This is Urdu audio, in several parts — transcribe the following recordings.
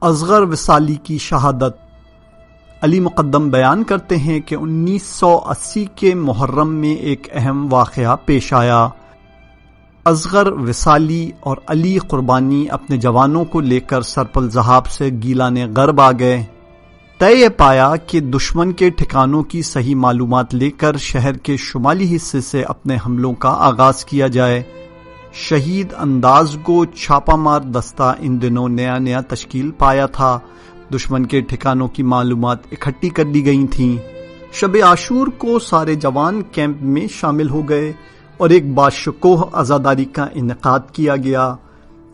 اصغر وصالی کی شہادت۔ علی مقدم بیان کرتے ہیں کہ 1980 کے محرم میں ایک اہم واقعہ پیش آیا۔ اصغر وصالی اور علی قربانی اپنے جوانوں کو لے کر سرپل ذہاب سے گیلان غرب آ گئے۔ طے پایا کہ دشمن کے ٹھکانوں کی صحیح معلومات لے کر شہر کے شمالی حصے سے اپنے حملوں کا آغاز کیا جائے۔ شہید انداز کو چھاپا مار دستہ ان دنوں نیا تشکیل پایا تھا۔ دشمن کے ٹھکانوں کی معلومات اکٹھی کر لی گئی تھیں۔ شب عاشور کو سارے جوان کیمپ میں شامل ہو گئے اور ایک باشکوہ عزاداری کا انعقاد کیا گیا۔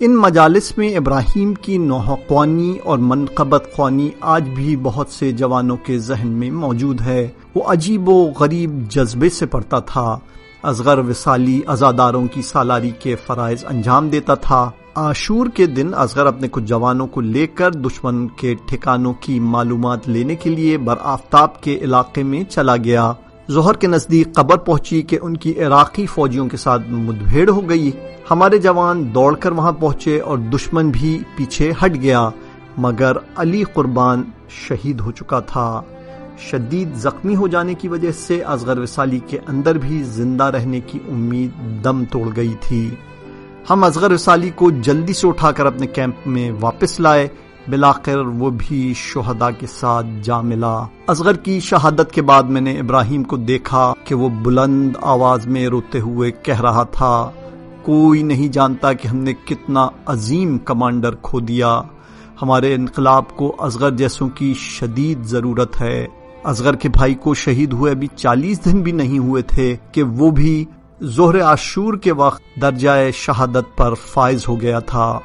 ان مجالس میں ابراہیم کی نوحہ خوانی اور منقبت خوانی آج بھی بہت سے جوانوں کے ذہن میں موجود ہے۔ وہ عجیب و غریب جذبے سے پڑھتا تھا۔ اصغر وصالی عزاداروں کی سالاری کے فرائض انجام دیتا تھا۔ عاشور کے دن اصغر اپنے کچھ جوانوں کو لے کر دشمن کے ٹھکانوں کی معلومات لینے کے لیے برآفتاب کے علاقے میں چلا گیا۔ ظہر کے نزدیک خبر پہنچی کہ ان کی عراقی فوجیوں کے ساتھ مدبھیڑ ہو گئی۔ ہمارے جوان دوڑ کر وہاں پہنچے اور دشمن بھی پیچھے ہٹ گیا، مگر علی قربان شہید ہو چکا تھا۔ شدید زخمی ہو جانے کی وجہ سے اصغر وصالی کے اندر بھی زندہ رہنے کی امید دم توڑ گئی تھی۔ ہم اصغر وصالی کو جلدی سے اٹھا کر اپنے کیمپ میں واپس لائے۔ بلاخر وہ بھی شہداء کے ساتھ جا ملا۔ اصغر کی شہادت کے بعد میں نے ابراہیم کو دیکھا کہ وہ بلند آواز میں روتے ہوئے کہہ رہا تھا، کوئی نہیں جانتا کہ ہم نے کتنا عظیم کمانڈر کھو دیا۔ ہمارے انقلاب کو اصغر جیسوں کی شدید ضرورت ہے۔ اصغر کے بھائی کو شہید ہوئے ابھی 40 دن بھی نہیں ہوئے تھے کہ وہ بھی ظہر عاشور کے وقت درجہ شہادت پر فائز ہو گیا تھا۔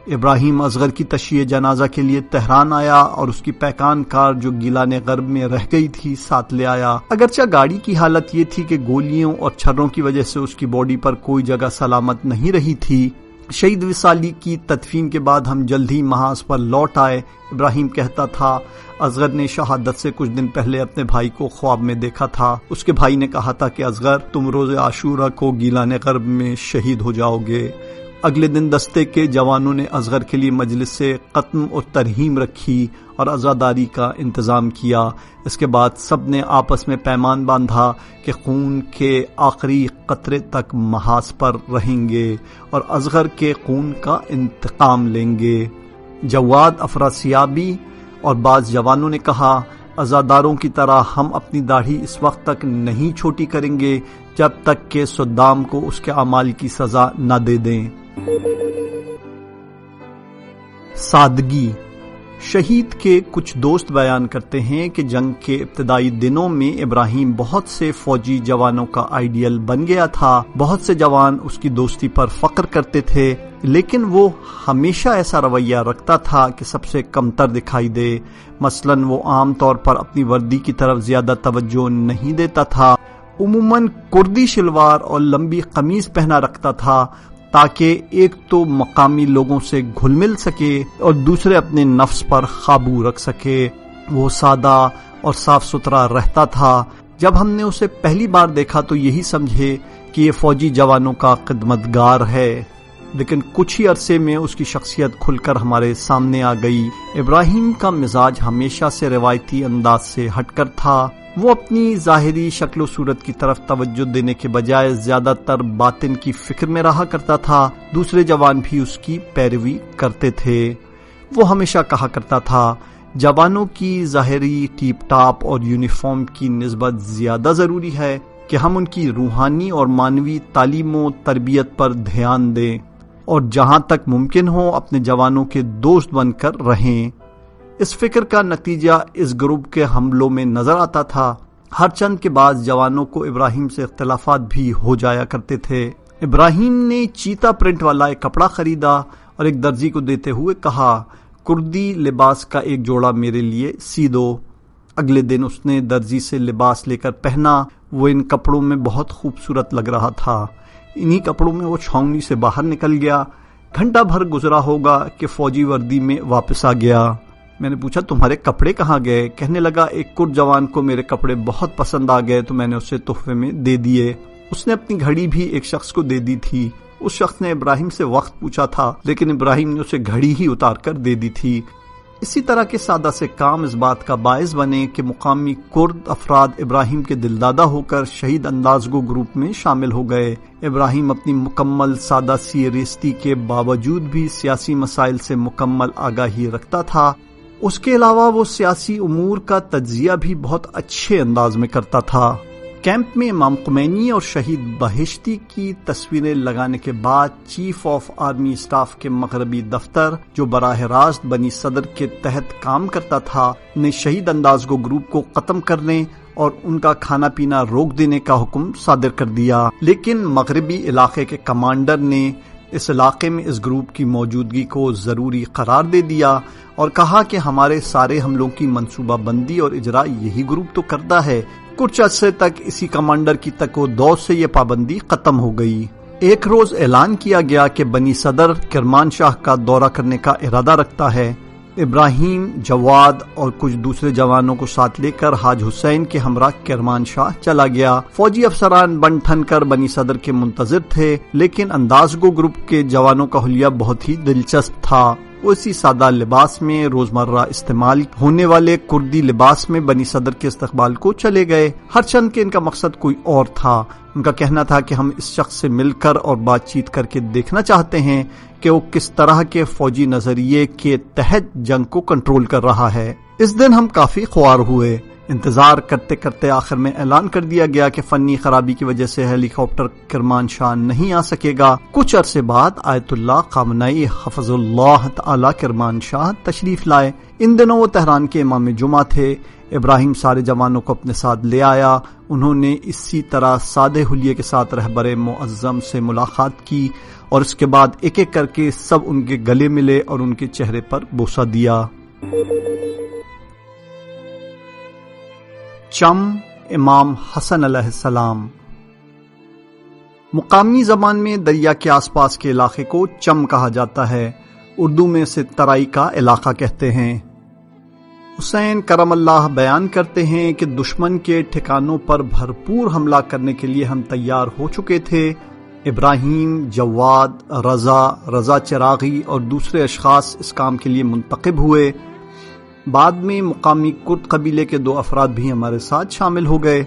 ابراہیم اصغر کی تشییع جنازہ کے لیے تہران آیا اور اس کی پیکان کار جو گیلان غرب میں رہ گئی تھی ساتھ لے آیا۔ اگرچہ گاڑی کی حالت یہ تھی کہ گولیوں اور چھروں کی وجہ سے اس کی باڈی پر کوئی جگہ سلامت نہیں رہی تھی۔ شہید وصالی کی تدفین کے بعد ہم جلد ہی محاذ پر لوٹ آئے۔ ابراہیم کہتا تھا، اصغر نے شہادت سے کچھ دن پہلے اپنے بھائی کو خواب میں دیکھا تھا۔ اس کے بھائی نے کہا تھا کہ اصغر، تم روز عاشورہ کو گیلان غرب میں شہید ہو جاؤ گے۔ اگلے دن دستے کے جوانوں نے اصغر کے لیے مجلس سے قتم اور ترہیم رکھی اور عزاداری کا انتظام کیا۔ اس کے بعد سب نے آپس میں پیمان باندھا کہ خون کے آخری قطرے تک محاذ پر رہیں گے اور اصغر کے خون کا انتقام لیں گے۔ جواد افراسیابی اور بعض جوانوں نے کہا، عزاداروں کی طرح ہم اپنی داڑھی اس وقت تک نہیں چھوٹی کریں گے جب تک کہ صدام کو اس کے اعمال کی سزا نہ دے دیں۔ سادگی۔ شہید کے کچھ دوست بیان کرتے ہیں کہ جنگ کے ابتدائی دنوں میں ابراہیم بہت سے فوجی جوانوں کا آئیڈیل بن گیا تھا۔ بہت سے جوان اس کی دوستی پر فخر کرتے تھے، لیکن وہ ہمیشہ ایسا رویہ رکھتا تھا کہ سب سے کمتر دکھائی دے۔ مثلاً وہ عام طور پر اپنی وردی کی طرف زیادہ توجہ نہیں دیتا تھا۔ عموماً کردی شلوار اور لمبی قمیض پہنا رکھتا تھا تاکہ ایک تو مقامی لوگوں سے گھل مل سکے اور دوسرے اپنے نفس پر قابو رکھ سکے۔ وہ سادہ اور صاف ستھرا رہتا تھا۔ جب ہم نے اسے پہلی بار دیکھا تو یہی سمجھے کہ یہ فوجی جوانوں کا خدمتگار ہے، لیکن کچھ ہی عرصے میں اس کی شخصیت کھل کر ہمارے سامنے آ گئی۔ ابراہیم کا مزاج ہمیشہ سے روایتی انداز سے ہٹ کر تھا۔ وہ اپنی ظاہری شکل و صورت کی طرف توجہ دینے کے بجائے زیادہ تر باطن کی فکر میں رہا کرتا تھا۔ دوسرے جوان بھی اس کی پیروی کرتے تھے۔ وہ ہمیشہ کہا کرتا تھا، جوانوں کی ظاہری ٹیپ ٹاپ اور یونیفارم کی نسبت زیادہ ضروری ہے کہ ہم ان کی روحانی اور معنوی تعلیم و تربیت پر دھیان دیں اور جہاں تک ممکن ہو اپنے جوانوں کے دوست بن کر رہیں۔ اس فکر کا نتیجہ اس گروپ کے حملوں میں نظر آتا تھا۔ ہر چند کے بعد جوانوں کو ابراہیم سے اختلافات بھی ہو جایا کرتے تھے۔ ابراہیم نے چیتا پرنٹ والا ایک کپڑا خریدا اور ایک درزی کو دیتے ہوئے کہا، کردی لباس کا ایک جوڑا میرے لیے سی دو۔ اگلے دن اس نے درزی سے لباس لے کر پہنا۔ وہ ان کپڑوں میں بہت خوبصورت لگ رہا تھا۔ انہی کپڑوں میں وہ چھاؤنی سے باہر نکل گیا۔ گھنٹہ بھر گزرا ہوگا کہ فوجی وردی میں واپس آ گیا۔ میں نے پوچھا، تمہارے کپڑے کہاں گئے؟ کہنے لگا، ایک کرد جوان کو میرے کپڑے بہت پسند آ گئے تو میں نے اسے تحفے میں دے دیے۔ اس نے اپنی گھڑی بھی ایک شخص کو دے دی تھی۔ اس شخص نے ابراہیم سے وقت پوچھا تھا، لیکن ابراہیم نے اسے گھڑی ہی اتار کر دے دی تھی۔ اسی طرح کے سادہ سے کام اس بات کا باعث بنے کہ مقامی کرد افراد ابراہیم کے دلدادہ ہو کر شہید اندازگو گروپ میں شامل ہو گئے۔ ابراہیم اپنی مکمل سادہ سی ریستی کے باوجود بھی سیاسی مسائل سے مکمل آگاہی رکھتا تھا۔ اس کے علاوہ وہ سیاسی امور کا تجزیہ بھی بہت اچھے انداز میں کرتا تھا۔ کیمپ میں امام خمینی اور شہید بہشتی کی تصویریں لگانے کے بعد چیف آف آرمی اسٹاف کے مغربی دفتر، جو براہ راست بنی صدر کے تحت کام کرتا تھا، نے شہید اندازگو گروپ کو ختم کرنے اور ان کا کھانا پینا روک دینے کا حکم صادر کر دیا، لیکن مغربی علاقے کے کمانڈر نے اس علاقے میں اس گروپ کی موجودگی کو ضروری قرار دے دیا اور کہا کہ ہمارے سارے حملوں کی منصوبہ بندی اور اجرا یہی گروپ تو کرتا ہے۔ کچھ عرصے تک اسی کمانڈر کی تک و دو سے یہ پابندی ختم ہو گئی۔ ایک روز اعلان کیا گیا کہ بنی صدر کرمانشاہ کا دورہ کرنے کا ارادہ رکھتا ہے۔ ابراہیم، جواد اور کچھ دوسرے جوانوں کو ساتھ لے کر حاج حسین کے ہمراہ کرمانشاہ چلا گیا۔ فوجی افسران بن ٹھن کر بنی صدر کے منتظر تھے، لیکن اندازگو گروپ کے جوانوں کا حلیہ بہت ہی دلچسپ تھا۔ وہ اسی سادہ لباس میں روزمرہ استعمال ہونے والے کردی لباس میں بنی صدر کے استقبال کو چلے گئے، ہر چند کہ ان کا مقصد کوئی اور تھا۔ ان کا کہنا تھا کہ ہم اس شخص سے مل کر اور بات چیت کر کے دیکھنا چاہتے ہیں کہ وہ کس طرح کے فوجی نظریے کے تحت جنگ کو کنٹرول کر رہا ہے۔ اس دن ہم کافی خوار ہوئے۔ انتظار کرتے کرتے آخر میں اعلان کر دیا گیا کہ فنی خرابی کی وجہ سے ہیلی کاپٹر کرمانشاہ نہیں آ سکے گا۔ کچھ عرصے بعد آیت اللہ خامنئی حفظ اللہ تعالی کرمانشاہ تشریف لائے۔ ان دنوں وہ تہران کے امام جمعہ تھے۔ ابراہیم سارے جوانوں کو اپنے ساتھ لے آیا۔ انہوں نے اسی طرح سادے حلیے کے ساتھ رہبر معظم سے ملاقات کی اور اس کے بعد ایک ایک کر کے سب ان کے گلے ملے اور ان کے چہرے پر بوسہ دیا۔ چم امام حسن علیہ السلام۔ مقامی زبان میں دریا کے آس پاس کے علاقے کو چم کہا جاتا ہے، اردو میں اسے ترائی کا علاقہ کہتے ہیں۔ حسین کرم اللہ بیان کرتے ہیں کہ دشمن کے ٹھکانوں پر بھرپور حملہ کرنے کے لیے ہم تیار ہو چکے تھے۔ ابراہیم، جواد، رضا چراغی اور دوسرے اشخاص اس کام کے لیے منتخب ہوئے۔ بعد میں مقامی کرد قبیلے کے 2 افراد بھی ہمارے ساتھ شامل ہو گئے۔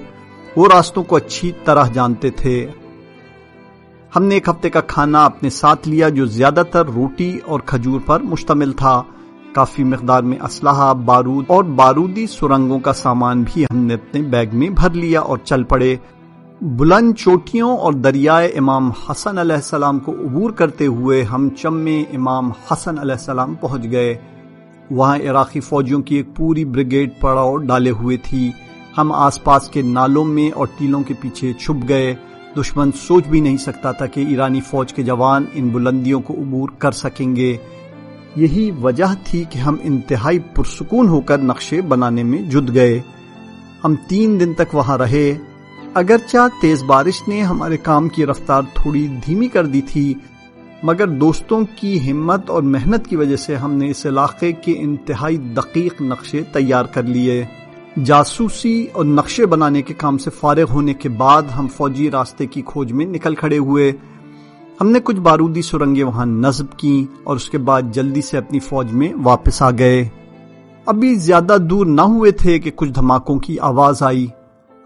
وہ راستوں کو اچھی طرح جانتے تھے۔ ہم نے 1 ہفتے کا کھانا اپنے ساتھ لیا جو زیادہ تر روٹی اور کھجور پر مشتمل تھا۔ کافی مقدار میں اسلحہ، بارود اور بارودی سرنگوں کا سامان بھی ہم نے اپنے بیگ میں بھر لیا اور چل پڑے۔ بلند چوٹیوں اور دریائے امام حسن علیہ السلام کو عبور کرتے ہوئے ہم چم میں امام حسن علیہ السلام پہنچ گئے۔ وہاں عراقی فوجیوں کی ایک پوری بریگیڈ پڑاؤ ڈالے ہوئے تھی۔ ہم آس پاس کے نالوں میں اور ٹیلوں کے پیچھے چھپ گئے۔ دشمن سوچ بھی نہیں سکتا تھا کہ ایرانی فوج کے جوان ان بلندیوں کو عبور کر سکیں گے۔ یہی وجہ تھی کہ ہم انتہائی پرسکون ہو کر نقشے بنانے میں جٹ گئے۔ ہم 3 دن تک وہاں رہے۔ اگرچہ تیز بارش نے ہمارے کام کی رفتار تھوڑی دھیمی کر دی تھی، مگر دوستوں کی ہمت اور محنت کی وجہ سے ہم نے اس علاقے کے انتہائی دقیق نقشے تیار کر لیے۔ جاسوسی اور نقشے بنانے کے کام سے فارغ ہونے کے بعد ہم فوجی راستے کی کھوج میں نکل کھڑے ہوئے۔ ہم نے کچھ بارودی سرنگیں وہاں نصب کی اور اس کے بعد جلدی سے اپنی فوج میں واپس آ گئے۔ ابھی زیادہ دور نہ ہوئے تھے کہ کچھ دھماکوں کی آواز آئی۔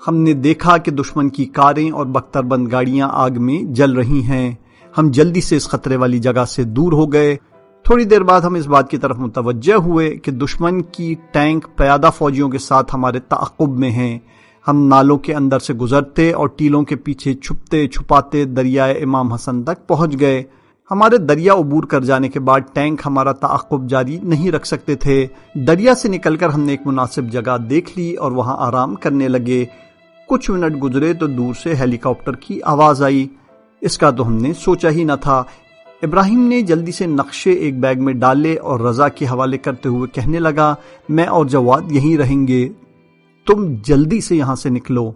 ہم نے دیکھا کہ دشمن کی کاریں اور بختر بند گاڑیاں آگ میں جل رہی ہیں۔ ہم جلدی سے اس خطرے والی جگہ سے دور ہو گئے۔ تھوڑی دیر بعد ہم اس بات کی طرف متوجہ ہوئے کہ دشمن کی ٹینک پیادہ فوجیوں کے ساتھ ہمارے تعاقب میں ہیں۔ ہم نالوں کے اندر سے گزرتے اور ٹیلوں کے پیچھے چھپتے چھپاتے دریائے امام حسن تک پہنچ گئے۔ ہمارے دریا عبور کر جانے کے بعد ٹینک ہمارا تعاقب جاری نہیں رکھ سکتے تھے۔ دریا سے نکل کر ہم نے ایک مناسب جگہ دیکھ لی اور وہاں آرام کرنے لگے۔ کچھ منٹ گزرے تو دور سے ہیلی کاپٹر کی آواز آئی۔ اس کا تو ہم نے سوچا ہی نہ تھا۔ ابراہیم نے جلدی سے نقشے ایک بیگ میں ڈالے اور رضا کے حوالے کرتے ہوئے کہنے لگا، میں اور جواد یہیں رہیں گے، تم جلدی سے یہاں سے نکلو۔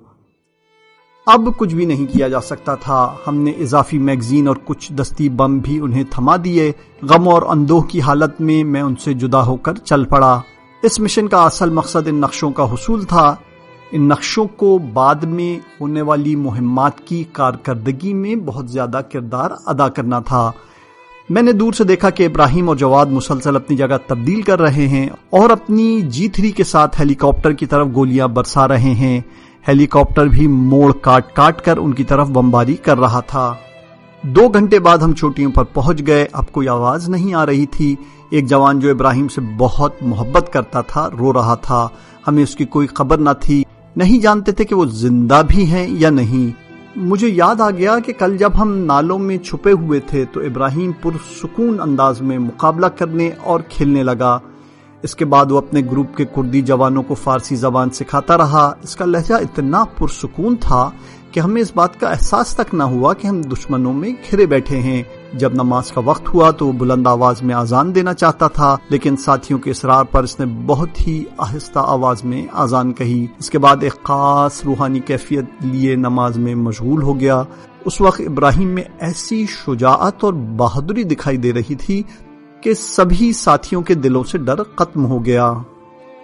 اب کچھ بھی نہیں کیا جا سکتا تھا۔ ہم نے اضافی میگزین اور کچھ دستی بم بھی انہیں تھما دیے۔ غم اور اندوہ کی حالت میں میں ان سے جدا ہو کر چل پڑا۔ اس مشن کا اصل مقصد ان نقشوں کا حصول تھا۔ ان نقشوں کو بعد میں ہونے والی مہمات کی کارکردگی میں بہت زیادہ کردار ادا کرنا تھا۔ میں نے دور سے دیکھا کہ ابراہیم اور جواد مسلسل اپنی جگہ تبدیل کر رہے ہیں اور اپنی G3 کے ساتھ ہیلی کاپٹر کی طرف گولیاں برسا رہے ہیں۔ ہیلی کاپٹر بھی موڑ کاٹ کاٹ کر ان کی طرف بمباری کر رہا تھا۔ 2 گھنٹے بعد ہم چوٹیوں پر پہنچ گئے۔ اب کوئی آواز نہیں آ رہی تھی۔ ایک جوان جو ابراہیم سے بہت محبت کرتا تھا رو رہا تھا۔ ہمیں اس کی کوئی خبر نہ تھی، نہیں جانتے تھے کہ وہ زندہ بھی ہیں یا نہیں۔ مجھے یاد آ گیا کہ کل جب ہم نالوں میں چھپے ہوئے تھے تو ابراہیم پرسکون انداز میں مقابلہ کرنے اور کھیلنے لگا۔ اس کے بعد وہ اپنے گروپ کے کردی جوانوں کو فارسی زبان سکھاتا رہا۔ اس کا لہجہ اتنا پرسکون تھا کہ ہمیں اس بات کا احساس تک نہ ہوا کہ ہم دشمنوں میں گھرے بیٹھے ہیں۔ جب نماز کا وقت ہوا تو وہ بلند آواز میں اذان دینا چاہتا تھا، لیکن ساتھیوں کے اصرار پر اس نے بہت ہی آہستہ آواز میں اذان کہی۔ اس کے بعد ایک خاص روحانی کیفیت لیے نماز میں مشغول ہو گیا۔ اس وقت ابراہیم میں ایسی شجاعت اور بہادری دکھائی دے رہی تھی کہ سبھی ساتھیوں کے دلوں سے ڈر ختم ہو گیا۔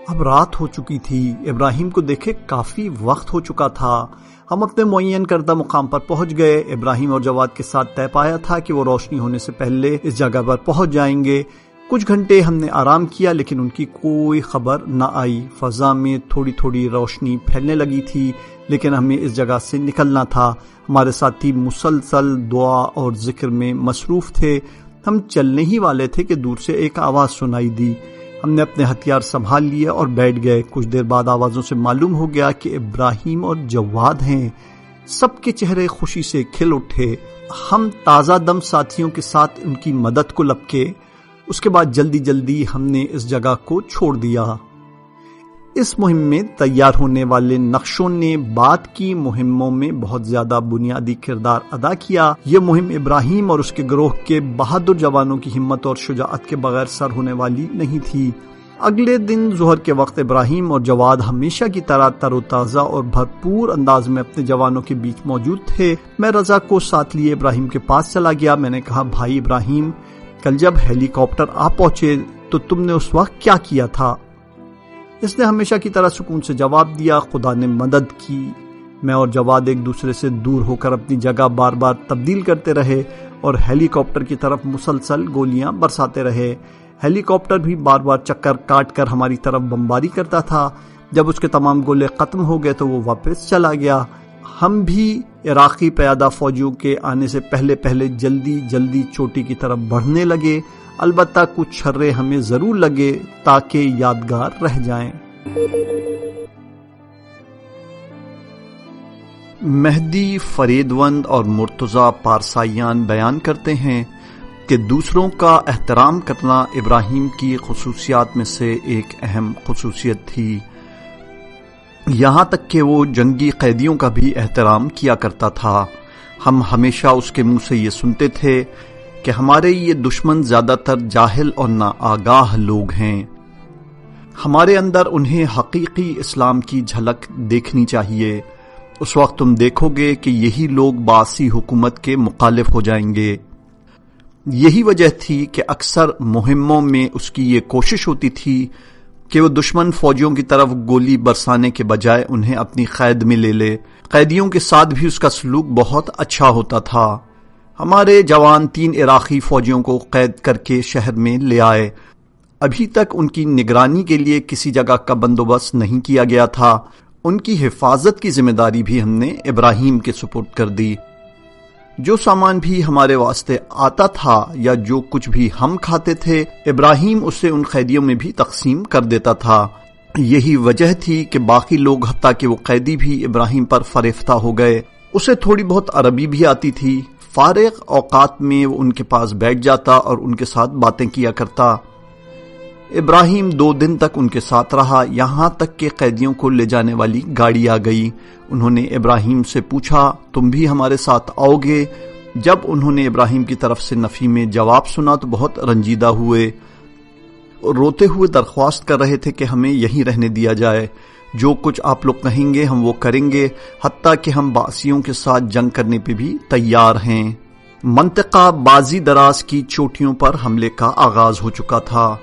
اب رات ہو چکی تھی۔ ابراہیم کو دیکھے کافی وقت ہو چکا تھا۔ ہم اپنے معین کردہ مقام پر پہنچ گئے۔ ابراہیم اور جواد کے ساتھ طے پایا تھا کہ وہ روشنی ہونے سے پہلے اس جگہ پر پہنچ جائیں گے۔ کچھ گھنٹے ہم نے آرام کیا لیکن ان کی کوئی خبر نہ آئی۔ فضا میں تھوڑی تھوڑی روشنی پھیلنے لگی تھی لیکن ہمیں اس جگہ سے نکلنا تھا۔ ہمارے ساتھی مسلسل دعا اور ذکر میں مصروف تھے۔ ہم چلنے ہی والے تھے کہ دور سے ایک آواز سنائی دی۔ ہم نے اپنے ہتھیار سنبھال لیے اور بیٹھ گئے۔ کچھ دیر بعد آوازوں سے معلوم ہو گیا کہ ابراہیم اور جواد ہیں۔ سب کے چہرے خوشی سے کھل اٹھے۔ ہم تازہ دم ساتھیوں کے ساتھ ان کی مدد کو لپکے۔ اس کے بعد جلدی جلدی ہم نے اس جگہ کو چھوڑ دیا۔ اس مہم میں تیار ہونے والے نقشوں نے بعد کی مہموں میں بہت زیادہ بنیادی کردار ادا کیا۔ یہ مہم ابراہیم اور اس کے گروہ کے بہادر جوانوں کی ہمت اور شجاعت کے بغیر سر ہونے والی نہیں تھی۔ اگلے دن ظہر کے وقت ابراہیم اور جواد ہمیشہ کی طرح تر و تازہ اور بھرپور انداز میں اپنے جوانوں کے بیچ موجود تھے۔ میں رضا کو ساتھ لیے ابراہیم کے پاس چلا گیا۔ میں نے کہا، بھائی ابراہیم، کل جب ہیلی کاپٹر آ پہنچے تو تم نے اس وقت کیا کیا تھا؟ اس نے ہمیشہ کی طرح سکون سے جواب دیا، خدا نے مدد کی۔ میں اور جواد ایک دوسرے سے دور ہو کر اپنی جگہ بار بار تبدیل کرتے رہے اور ہیلی کاپٹر کی طرف مسلسل گولیاں برساتے رہے۔ ہیلی کاپٹر بھی بار بار چکر کاٹ کر ہماری طرف بمباری کرتا تھا۔ جب اس کے تمام گولے ختم ہو گئے تو وہ واپس چلا گیا۔ ہم بھی عراقی پیادہ فوجیوں کے آنے سے پہلے جلدی جلدی چوٹی کی طرف بڑھنے لگے۔ البتہ کچھ چھرے ہمیں ضرور لگے تاکہ یادگار رہ جائیں۔ مہدی فریدوند اور مرتضی پارسائیان بیان کرتے ہیں کہ دوسروں کا احترام کرنا ابراہیم کی خصوصیات میں سے ایک اہم خصوصیت تھی، یہاں تک کہ وہ جنگی قیدیوں کا بھی احترام کیا کرتا تھا۔ ہم ہمیشہ اس کے منہ سے یہ سنتے تھے کہ ہمارے یہ دشمن زیادہ تر جاہل اور ناآگاہ لوگ ہیں، ہمارے اندر انہیں حقیقی اسلام کی جھلک دیکھنی چاہیے۔ اس وقت تم دیکھو گے کہ یہی لوگ باسی حکومت کے مخالف ہو جائیں گے۔ یہی وجہ تھی کہ اکثر مہموں میں اس کی یہ کوشش ہوتی تھی کہ وہ دشمن فوجیوں کی طرف گولی برسانے کے بجائے انہیں اپنی قید میں لے لے۔ قیدیوں کے ساتھ بھی اس کا سلوک بہت اچھا ہوتا تھا۔ ہمارے جوان 3 عراقی فوجیوں کو قید کر کے شہر میں لے آئے۔ ابھی تک ان کی نگرانی کے لیے کسی جگہ کا بندوبست نہیں کیا گیا تھا۔ ان کی حفاظت کی ذمہ داری بھی ہم نے ابراہیم کے سپرد کر دی۔ جو سامان بھی ہمارے واسطے آتا تھا یا جو کچھ بھی ہم کھاتے تھے، ابراہیم اسے ان قیدیوں میں بھی تقسیم کر دیتا تھا۔ یہی وجہ تھی کہ باقی لوگ حتیٰ کہ وہ قیدی بھی ابراہیم پر فریفتہ ہو گئے۔ اسے تھوڑی بہت عربی بھی آتی تھی۔ فارغ اوقات میں وہ ان کے پاس بیٹھ جاتا اور ان کے ساتھ باتیں کیا کرتا۔ ابراہیم 2 دن تک ان کے ساتھ رہا، یہاں تک کہ قیدیوں کو لے جانے والی گاڑی آ گئی۔ انہوں نے ابراہیم سے پوچھا، تم بھی ہمارے ساتھ آؤ گے؟ جب انہوں نے ابراہیم کی طرف سے نفی میں جواب سنا تو بہت رنجیدہ ہوئے، روتے ہوئے درخواست کر رہے تھے کہ ہمیں یہیں رہنے دیا جائے، جو کچھ آپ لوگ کہیں گے ہم وہ کریں گے، حتیٰ کہ ہم باسیوں کے ساتھ جنگ کرنے پہ بھی تیار ہیں۔ منطقہ بازی دراز کی چوٹیوں پر حملے کا آغاز ہو چکا تھا۔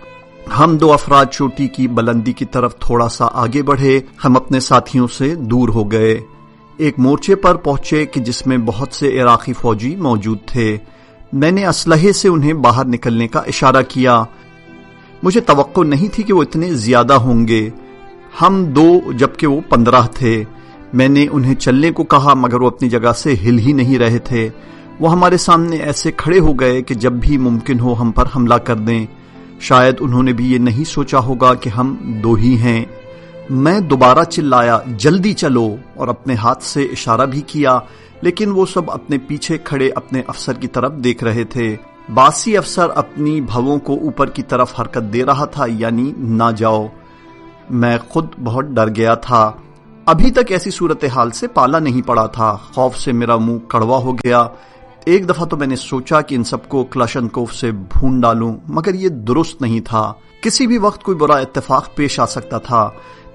ہم 2 افراد چوٹی کی بلندی کی طرف تھوڑا سا آگے بڑھے. ہم اپنے ساتھیوں سے دور ہو گئے. ایک مورچے پر پہنچے کہ جس میں بہت سے عراقی فوجی موجود تھے. میں نے اسلحے سے انہیں باہر نکلنے کا اشارہ کیا. مجھے توقع نہیں تھی کہ وہ اتنے زیادہ ہوں گے. ہم 2 جبکہ وہ 15 تھے. میں نے انہیں چلنے کو کہا مگر وہ اپنی جگہ سے ہل ہی نہیں رہے تھے. وہ ہمارے سامنے ایسے کھڑے ہو گئے کہ جب بھی ممکن ہو ہم پر حملہ کر دیں. شاید انہوں نے بھی یہ نہیں سوچا ہوگا کہ ہم 2 ہی ہیں. میں دوبارہ چلایا جلدی چلو اور اپنے ہاتھ سے اشارہ بھی کیا، لیکن وہ سب اپنے پیچھے کھڑے اپنے افسر کی طرف دیکھ رہے تھے. باسی افسر اپنی بھووں کو اوپر کی طرف حرکت دے رہا تھا، یعنی نہ جاؤ. میں خود بہت ڈر گیا تھا. ابھی تک ایسی صورتحال سے پالا نہیں پڑا تھا. خوف سے میرا منہ کڑوا ہو گیا. ایک دفعہ تو میں نے سوچا کہ ان سب کو کلاشنکوف سے بھون ڈالوں، مگر یہ درست نہیں تھا. کسی بھی وقت کوئی برا اتفاق پیش آ سکتا تھا.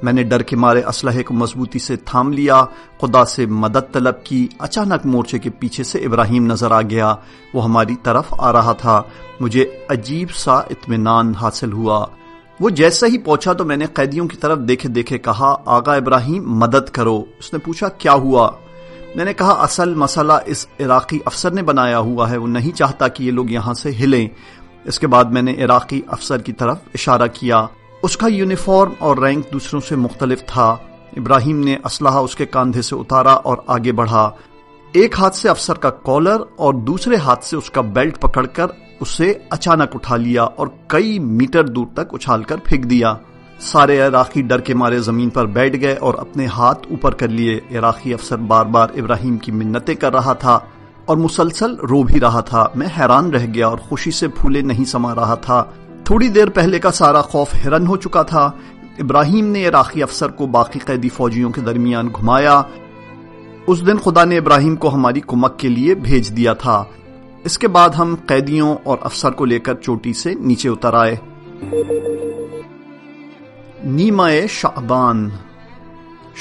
میں نے ڈر کے مارے اسلحے کو مضبوطی سے تھام لیا، خدا سے مدد طلب کی. اچانک مورچے کے پیچھے سے ابراہیم نظر آ گیا. وہ ہماری طرف آ رہا تھا. مجھے عجیب سا اطمینان حاصل ہوا. وہ جیسا ہی پہنچا تو میں نے قیدیوں کی طرف دیکھے دیکھے کہا، آغا ابراہیم مدد کرو. اس نے پوچھا کیا ہوا؟ میں نے کہا اصل مسئلہ اس عراقی افسر نے بنایا ہوا ہے. وہ نہیں چاہتا کہ یہ لوگ یہاں سے ہلیں. اس کے بعد میں نے عراقی افسر کی طرف اشارہ کیا. اس کا یونیفارم اور رینک دوسروں سے مختلف تھا. ابراہیم نے اسلحہ اس کے کاندھے سے اتارا اور آگے بڑھا. ایک ہاتھ سے افسر کا کالر اور دوسرے ہاتھ سے اس کا بیلٹ پکڑ کر اسے اچانک اٹھا لیا اور کئی میٹر دور تک اچھال کر پھینک دیا. سارے عراقی ڈر کے مارے زمین پر بیٹھ گئے اور اپنے ہاتھ اوپر کر لیے. عراقی افسر بار بار ابراہیم کی منتیں کر رہا تھا اور مسلسل رو بھی رہا تھا. میں حیران رہ گیا اور خوشی سے پھولے نہیں سما رہا تھا. تھوڑی دیر پہلے کا سارا خوف ہرن ہو چکا تھا. ابراہیم نے عراقی افسر کو باقی قیدی فوجیوں کے درمیان گھمایا. اس دن خدا نے ابراہیم کو ہماری کمک کے لیے بھیج دیا تھا. اس کے بعد ہم قیدیوں اور افسر کو لے کر چوٹی سے نیچے اتر آئے. نیمہ شعبان.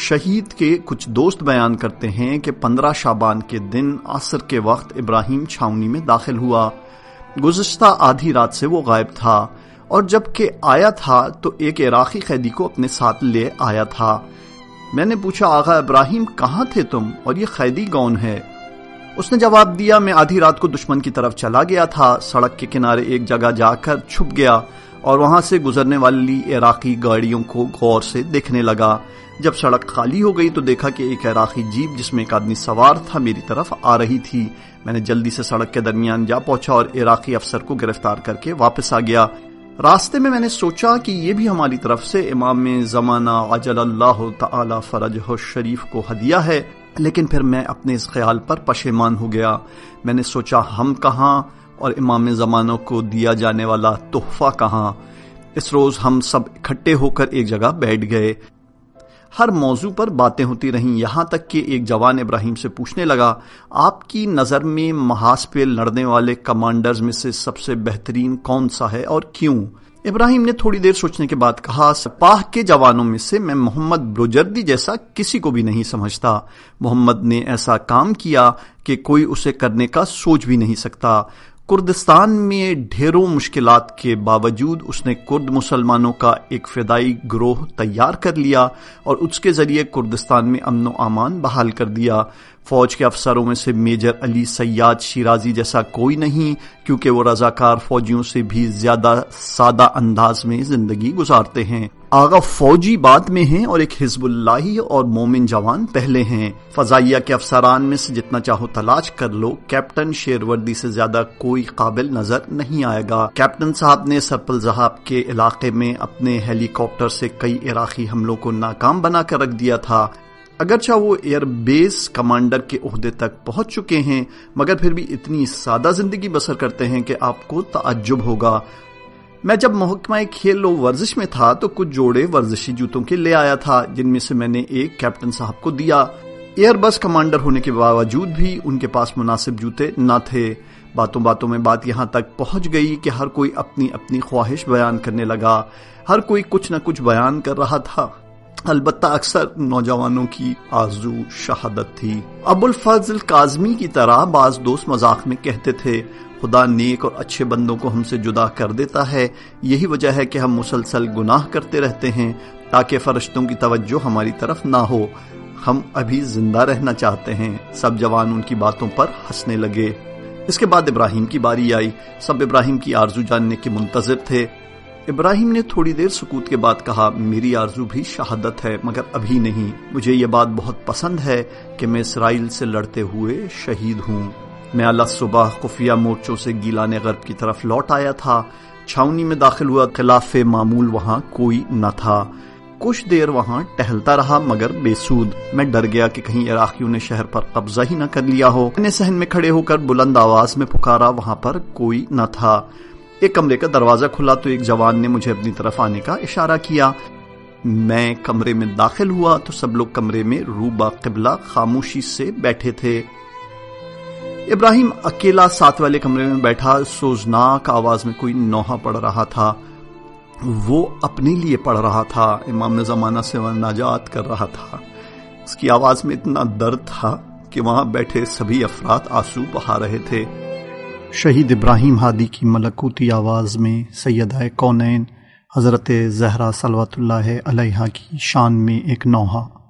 شہید کے کچھ دوست بیان کرتے ہیں کہ 15 شعبان کے دن عصر کے وقت ابراہیم چھاونی میں داخل ہوا. گزشتہ آدھی رات سے وہ غائب تھا اور جب کہ آیا تھا تو ایک عراقی قیدی کو اپنے ساتھ لے آیا تھا. میں نے پوچھا آغا ابراہیم کہاں تھے تم اور یہ قیدی کون ہے؟ اس نے جواب دیا میں آدھی رات کو دشمن کی طرف چلا گیا تھا. سڑک کے کنارے ایک جگہ جا کر چھپ گیا اور وہاں سے گزرنے والی عراقی گاڑیوں کو غور سے دیکھنے لگا. جب سڑک خالی ہو گئی تو دیکھا کہ ایک عراقی جیپ جس میں ایک آدمی سوار تھا میری طرف آ رہی تھی. میں نے جلدی سے سڑک کے درمیان جا پہنچا اور عراقی افسر کو گرفتار کر کے واپس آ گیا. راستے میں نے سوچا کہ یہ بھی ہماری طرف سے امام زمانہ عجل اللہ تعالی فرجہ الشریف کو ہدیہ ہے، لیکن پھر میں اپنے اس خیال پر پشیمان ہو گیا. میں نے سوچا ہم کہاں اور امام زمانہ کو دیا جانے والا تحفہ کہاں. اس روز ہم سب اکٹھے ہو کر ایک جگہ بیٹھ گئے. ہر موضوع پر باتیں ہوتی رہیں، یہاں تک کہ ایک جوان ابراہیم سے پوچھنے لگا آپ کی نظر میں محاذ پہ لڑنے والے کمانڈرز میں سے سب سے بہترین کون سا ہے اور کیوں؟ ابراہیم نے تھوڑی دیر سوچنے کے بعد کہا سپاہ کے جوانوں میں سے میں محمد بروجردی جیسا کسی کو بھی نہیں سمجھتا. محمد نے ایسا کام کیا کہ کوئی اسے کرنے کا سوچ بھی نہیں سکتا. کردستان میں ڈھیروں مشکلات کے باوجود اس نے کرد مسلمانوں کا ایک فدائی گروہ تیار کر لیا اور اس کے ذریعے کردستان میں امن و امان بحال کر دیا. فوج کے افسروں میں سے میجر علی سیاد شیرازی جیسا کوئی نہیں، کیونکہ وہ رضاکار فوجیوں سے بھی زیادہ سادہ انداز میں زندگی گزارتے ہیں. آغا فوجی بعد میں ہیں اور ایک حزب اللہ اور مومن جوان پہلے ہیں. فضائیہ کے افسران میں سے جتنا چاہو تلاش کر لو، کیپٹن شیروردی سے زیادہ کوئی قابل نظر نہیں آئے گا. کیپٹن صاحب نے سرپل زہاب کے علاقے میں اپنے ہیلی کاپٹر سے کئی عراقی حملوں کو ناکام بنا کر رکھ دیا تھا. اگرچہ وہ ایئر بیس کمانڈر کے عہدے تک پہنچ چکے ہیں، مگر پھر بھی اتنی سادہ زندگی بسر کرتے ہیں کہ آپ کو تعجب ہوگا. میں جب محکمہ کھیل و ورزش میں تھا تو کچھ جوڑے ورزشی جوتوں کے لے آیا تھا، جن میں سے میں نے ایک کیپٹن صاحب کو دیا. ایئر بس کمانڈر ہونے کے باوجود بھی ان کے پاس مناسب جوتے نہ تھے. باتوں باتوں میں بات یہاں تک پہنچ گئی کہ ہر کوئی اپنی اپنی خواہش بیان کرنے لگا. ہر کوئی کچھ نہ کچھ بیان کر رہا تھا. البتہ اکثر نوجوانوں کی آرزو شہادت تھی. ابو الفضل کاظمی کی طرح بعض دوست مذاق میں کہتے تھے خدا نیک اور اچھے بندوں کو ہم سے جدا کر دیتا ہے۔ یہی وجہ ہے کہ ہم مسلسل گناہ کرتے رہتے ہیں تاکہ فرشتوں کی توجہ ہماری طرف نہ ہو۔ ہم ابھی زندہ رہنا چاہتے ہیں۔ سب جوان ان کی باتوں پر ہنسنے لگے۔ اس کے بعد ابراہیم کی باری آئی۔ سب ابراہیم کی آرزو جاننے کے منتظر تھے۔ ابراہیم نے تھوڑی دیر سکوت کے بعد کہا، میری آرزو بھی شہادت ہے، مگر ابھی نہیں۔ مجھے یہ بات بہت پسند ہے کہ میں اسرائیل سے لڑتے ہوئے شہید ہوں۔ میں اللہ صبح خفیہ مورچوں سے گیلان غرب کی طرف لوٹ آیا تھا۔ چھاؤنی میں داخل ہوا، خلاف معمول وہاں کوئی نہ تھا۔ کچھ دیر وہاں ٹہلتا رہا مگر بے سود۔ میں ڈر گیا کہ کہیں عراقیوں نے شہر پر قبضہ ہی نہ کر لیا ہو۔ میں نے صحن میں کھڑے ہو کر بلند آواز میں پکارا، وہاں پر کوئی نہ تھا۔ ایک کمرے کا دروازہ کھلا تو ایک جوان نے مجھے اپنی طرف آنے کا اشارہ کیا۔ میں کمرے میں داخل ہوا تو سب لوگ کمرے میں رو با قبلہ خاموشی سے بیٹھے تھے۔ ابراہیم اکیلا ساتھ والے کمرے میں بیٹھا، سوزناک آواز میں کوئی نوحہ پڑھ رہا تھا۔ وہ اپنے لیے پڑھ رہا تھا، امام زمانہ سے مناجات کر رہا تھا۔ اس کی آواز میں اتنا درد تھا کہ وہاں بیٹھے سبھی افراد آنسو بہا رہے تھے۔ شہید ابراہیم ہادی کی ملکوتی آواز میں سیدہ کونین حضرت زہرا صلوات اللہ علیہا کی شان میں ایک نوحہ۔